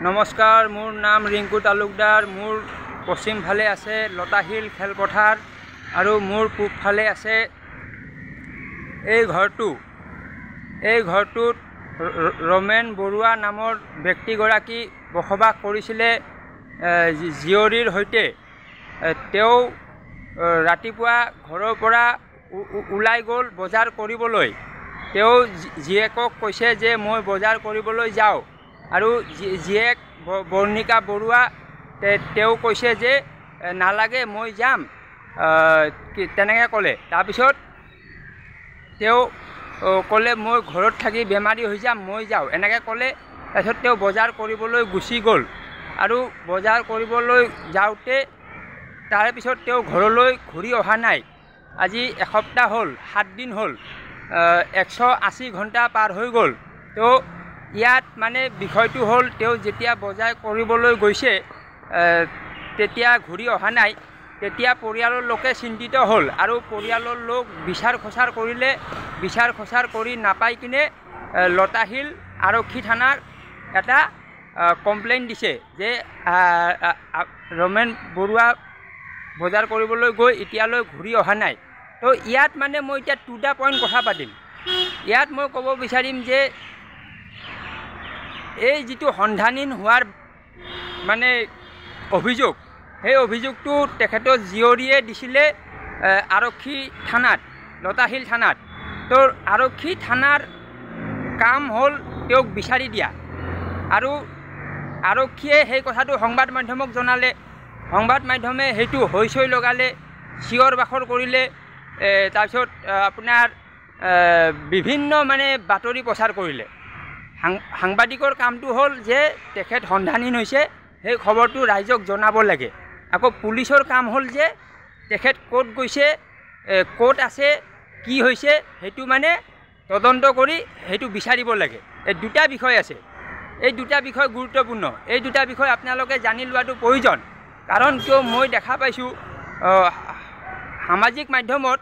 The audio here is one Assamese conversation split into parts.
নমস্কাৰ, মোৰ নাম ৰিংকু তালুকদাৰ। মোৰ পশ্চিম ফালে আছে লতাশিল খেলপথাৰ আৰু মোৰ পূব ফালে আছে এই ঘৰটো। এই ঘৰটোত ৰমেন বৰুৱা নামৰ ব্যক্তিগৰাকী বসবাস কৰিছিলে জীয়ৰীৰ সৈতে। তেওঁ ৰাতিপুৱা ঘৰৰ পৰা ওলাই গ'ল বজাৰ কৰিবলৈ। তেওঁ জীয়েকক কৈছে যে মই বজাৰ কৰিবলৈ যাওঁ, আৰু জীয়েক বৰ্ণিকা বৰুৱা তেওঁ কৈছে যে নালাগে মই যাম, তেনেকৈ ক'লে। তাৰপিছত তেওঁ ক'লে মই ঘৰত থাকি বেমাৰী হৈ যাম, মই যাওঁ, এনেকৈ ক'লে। তাৰপিছত তেওঁ বজাৰ কৰিবলৈ গুচি গ'ল, আৰু বজাৰ কৰিবলৈ যাওঁতে তাৰপিছত তেওঁ ঘৰলৈ ঘূৰি অহা নাই। আজি এসপ্তাহ হ'ল, 7 দিন হ'ল, 180 ঘণ্টা পাৰ হৈ গ'ল। তো ইয়াত মানে বিষয়টো হ'ল তেওঁ যেতিয়া বজাৰ কৰিবলৈ গৈছে তেতিয়া ঘূৰি অহা নাই। তেতিয়া পৰিয়ালৰ লোকে চিন্তিত হ'ল, আৰু পৰিয়ালৰ লোক বিচাৰ খোচাৰ কৰিলে। বিচাৰ খোচাৰ কৰি নাপাই কিনে লতাশিল আৰক্ষী থানাৰ এটা কমপ্লেইন দিছে যে ৰমেন বৰুৱা বজাৰ কৰিবলৈ গৈ এতিয়ালৈ ঘূৰি অহা নাই। তো ইয়াত মানে মই এতিয়া 2টা পইণ্ট কথা পাতিম। ইয়াত মই ক'ব বিচাৰিম যে এই যিটো সন্ধানহীন হোৱাৰ মানে অভিযোগ, সেই অভিযোগটো তেখেতৰ জীয়ৰীয়ে দিছিলে আৰক্ষী থানাত, লতাশিল থানাত। তো আৰক্ষী থানাৰ কাম হ'ল তেওঁক বিচাৰি দিয়া, আৰু আৰক্ষীয়ে সেই কথাটো সংবাদ মাধ্যমক জনালে। সংবাদ মাধ্যমে সেইটো হৈচৈ লগালে, চিঞৰ বাখৰ কৰিলে। তাৰপিছত আপোনাৰ বিভিন্ন মানে বাতৰি প্ৰচাৰ কৰিলে। সাংবাদিকৰ কামটো হ'ল যে তেখেত সন্ধানহীন হৈছে, সেই খবৰটো ৰাইজক জনাব লাগে। আকৌ পুলিচৰ কাম হ'ল যে তেখেত ক'ত গৈছে, ক'ত আছে, কি হৈছে, সেইটো মানে তদন্ত কৰি সেইটো বিচাৰিব লাগে। এই 2টা বিষয় আছে। এই 2টা বিষয় গুৰুত্বপূৰ্ণ। এই 2টা বিষয় আপোনালোকে জানি লোৱাটো প্ৰয়োজন। কাৰণ কিয় মই দেখা পাইছোঁ সামাজিক মাধ্যমত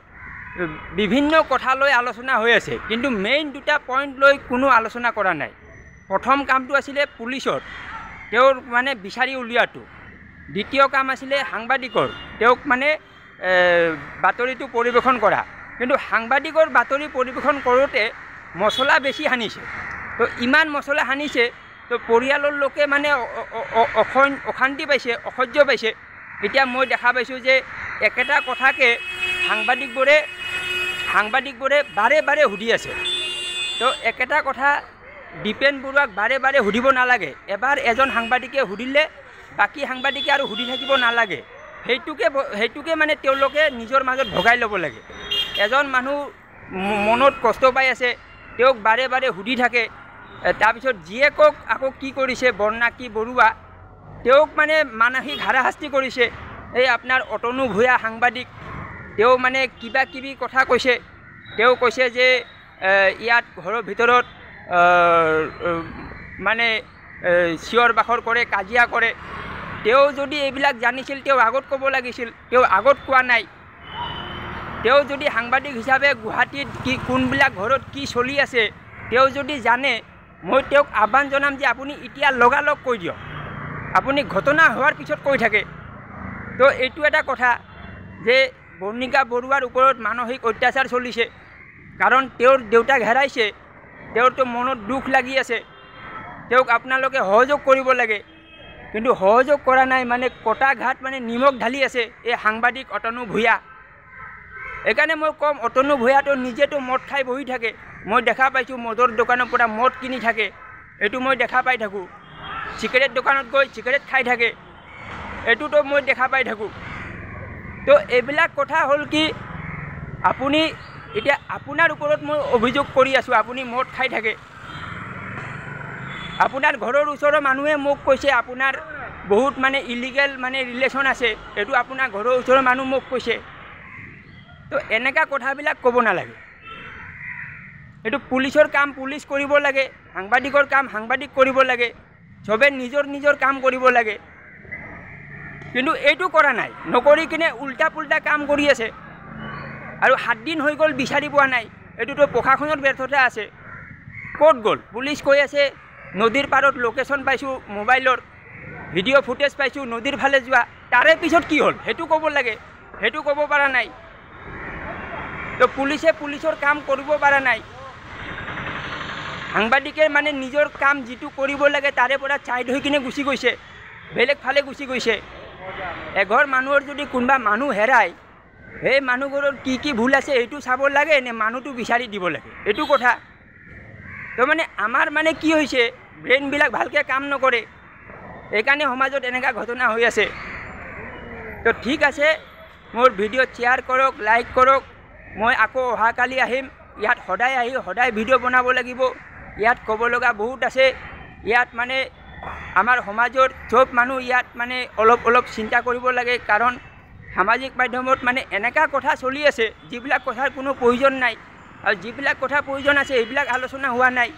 বিভিন্ন কথা লৈ আলোচনা হৈ আছে, কিন্তু মেইন 2টা পইণ্ট লৈ কোনো আলোচনা কৰা নাই। প্ৰথম কামটো আছিলে পুলিচৰ, তেওঁৰ মানে বিচাৰি উলিওৱাটো। দ্বিতীয় কাম আছিলে সাংবাদিকৰ, তেওঁক মানে বাতৰিটো পৰিৱেশন কৰা। কিন্তু সাংবাদিকৰ বাতৰি পৰিৱেশন কৰোঁতে মছলা বেছি সানিছে। তো ইমান মছলা সানিছে, তো পৰিয়ালৰ লোকে মানে অশান্তি পাইছে, অসহ্য পাইছে। এতিয়া মই দেখা পাইছোঁ যে একেটা কথাকে সাংবাদিকবোৰে বাৰে বাৰে সুধি আছে। তো একেটা কথা দীপেন বৰুৱাক বাৰে বাৰে সুধিব নালাগে। এবাৰ এজন সাংবাদিকে সুধিলে বাকী সাংবাদিকে আৰু সুধি থাকিব নালাগে। সেইটোকে মানে তেওঁলোকে নিজৰ মাজত ভগাই ল'ব লাগে। এজন মানুহ মনত কষ্ট পাই আছে, তেওঁক বাৰে বাৰে সুধি থাকে। তাৰপিছত জীয়েকক আকৌ কি কৰিছে, বৰ্ণাকী বৰুৱা, তেওঁক মানে মানসিক হাৰাশাস্তি কৰিছে। এই আপোনাৰ অতনু ভূঞা সাংবাদিক, তেওঁ মানে কিবা কিবি কথা কৈছে। তেওঁ কৈছে যে ইয়াত ঘৰৰ ভিতৰত মানে চিঞৰ বাখৰ কৰে, কাজিয়া কৰে। তেওঁ যদি এইবিলাক জানিছিল তেওঁ আগত ক'ব লাগিছিল, তেওঁ আগত কোৱা নাই। তেওঁ যদি সাংবাদিক হিচাপে গুৱাহাটীত কোনবিলাক ঘৰত কি চলি আছে তেওঁ যদি জানে, মই তেওঁক আহ্বান জনাম যে আপুনি এতিয়া লগালগ কৈ দিয়ক। আপুনি ঘটনা হোৱাৰ পিছত কৈ থাকে। তো এইটো এটা কথা যে বৰ্ণিকা বৰুৱাৰ ওপৰত মানসিক অত্যাচাৰ চলিছে, কাৰণ তেওঁৰ দেউতাক হেৰাইছে। তেওঁৰতো মনত দুখ লাগি আছে। তেওঁক আপোনালোকে সহযোগ কৰিব লাগে, কিন্তু সহযোগ কৰা নাই। মানে কটা ঘাট মানে নিমখ ঢালি আছে এই সাংবাদিক অতনু ভূঞা। সেইকাৰণে মই ক'ম, অতনু ভূঞাটো নিজেতো মদ খাই বহি থাকে। মই দেখা পাইছোঁ মদৰ দোকানৰ পৰা মদ কিনি থাকে, এইটো মই দেখা পাই থাকোঁ। চিগাৰেট দোকানত গৈ চিগাৰেট খাই থাকে, এইটোতো মই দেখা পাই থাকোঁ। তো এইবিলাক কথা হ'ল কি, আপুনি এতিয়া আপোনাৰ ওপৰত মই অভিযোগ কৰি আছোঁ, আপুনি মদ খাই থাকে। আপোনাৰ ঘৰৰ ওচৰৰ মানুহে মোক কৈছে আপোনাৰ বহুত মানে ইলিগেল মানে ৰিলেশ্যন আছে, এইটো আপোনাৰ ঘৰৰ ওচৰৰ মানুহ মোক কৈছে। তো এনেকুৱা কথাবিলাক ক'ব নালাগে। এইটো পুলিচৰ কাম পুলিচ কৰিব লাগে, সাংবাদিকৰ কাম সাংবাদিক কৰিব লাগে, চবে নিজৰ নিজৰ কাম কৰিব লাগে। কিন্তু এইটো কৰা নাই, নকৰি কিনে উল্টা পুল্টা কাম কৰি আছে। আৰু 7 দিন হৈ গ'ল বিচাৰি পোৱা নাই। এইটোতো প্ৰশাসনৰ ব্যৰ্থতা আছে। ক'ত গ'ল? পুলিচ কৈ আছে নদীৰ পাৰত লোকেশ্যন পাইছোঁ মোবাইলৰ ভিডিঅ' ফুটেজ পাইছোঁ নদীৰ ফালে যোৱা তাৰে পিছত কি হ'ল সেইটো ক'ব লাগে সেইটো ক'ব পৰা নাই তো পুলিচে পুলিচৰ কাম কৰিব পৰা নাই সাংবাদিকে মানে নিজৰ কাম যিটো কৰিব লাগে তাৰে পৰা ছাইড হৈ কিনে গুচি গৈছে বেলেগ ফালে গুচি গৈছে এঘৰ মানুহৰ যদি কোনোবা মানুহ হেৰায় সেই মানুহবোৰৰ কি ভুল আছে এইটো চাব লাগে নে মানুহটো বিচাৰি দিব লাগে এইটো কথা তো মানে আমাৰ মানে কি হৈছে ব্ৰেইনবিলাক ভালকৈ কাম নকৰে এইকাৰণে সমাজত এনেকুৱা ঘটনা হৈ আছে তো ঠিক আছে মোৰ ভিডিঅ' শ্বেয়াৰ কৰক লাইক কৰক মই আকৌ অহাকালি আহিম ইয়াত সদায় আহি সদায় ভিডিঅ' বনাব লাগিব ইয়াত ক'ব লগা বহুত আছে ইয়াত মানে আমাৰ সমাজৰ চব মানুহ ইয়াত মানে অলপ চিন্তা কৰিব লাগে কাৰণ সামাজিক মাধ্যমত মানে এনেকুৱা কথা চলি আছে যিবিলাক কথাৰ কোনো প্ৰয়োজন নাই আৰু যিবিলাক কথা প্ৰয়োজন আছে এইবিলাক আলোচনা হোৱা নাই